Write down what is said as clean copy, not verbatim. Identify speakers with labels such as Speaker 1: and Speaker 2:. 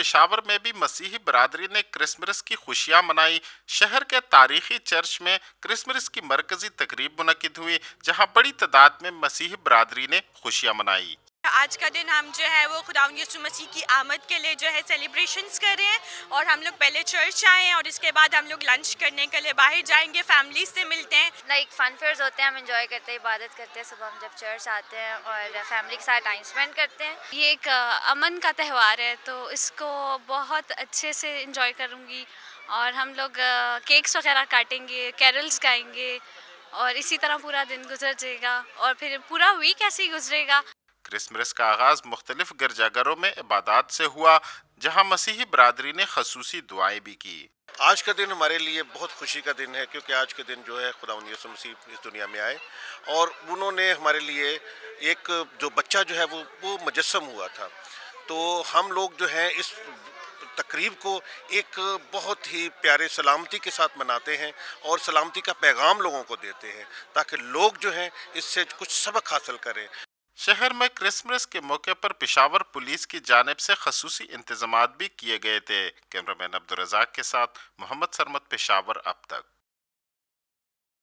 Speaker 1: पेशावर में भी मसीही बरादरी ने क्रिसमस की खुशियां मनाई। शहर के तारीखी चर्च में क्रिसमस की मरकजी तकरीब मुनक्किद हुई, जहां बड़ी तादाद में मसीही बरादरी ने खुशियां मनाई।
Speaker 2: आज का दिन हम जो है वो खुदावंद यीशु मसीह की आमद के लिए जो है सेलिब्रेशंस कर रहे हैं। और हम लोग पहले चर्च आए हैं और इसके बाद हम लोग लंच करने के लिए बाहर जाएंगे, फैमिली से मिलते हैं।
Speaker 3: लाइक फन फेयर्स होते हैं, हम इंजॉय करते हैं, इबादत करते हैं। सुबह हम जब चर्च आते हैं और फैमिली के साथ टाइम स्पेंड करते हैं।
Speaker 4: ये एक अमन का त्यौहार है, तो इसको बहुत अच्छे से इंजॉय करूँगी। और हम लोग केक्स वगैरह काटेंगे, कैरल्स गाएंगे और इसी तरह पूरा दिन गुजर जाएगा और फिर पूरा वीक ऐसे ही गुजरेगा।
Speaker 1: क्रिसमस का आगाज मुख्तलिफ गिरजाघरों में इबादत से हुआ, जहां मसीही बरादरी ने खसूसी दुआएं भी की।
Speaker 5: आज का दिन हमारे लिए बहुत खुशी का दिन है, क्योंकि आज के दिन जो है खुदावंद यीशु मसीह इस दुनिया में आए और उन्होंने हमारे लिए एक जो बच्चा जो है वो मुजस्सम हुआ था। तो हम लोग जो है इस तकरीब को एक बहुत ही प्यारे सलामती के साथ मनाते हैं और सलामती का पैगाम लोगों को देते हैं, ताकि लोग जो हैं इससे कुछ सबक हासिल करें।
Speaker 1: शहर में क्रिसमस के मौके पर पेशावर पुलिस की जानिब से खसूसी इंतजामात भी किए गए थे। कैमरामैन अब्दुल रज़ाक के साथ मोहम्मद सरमद, पेशावर अब तक।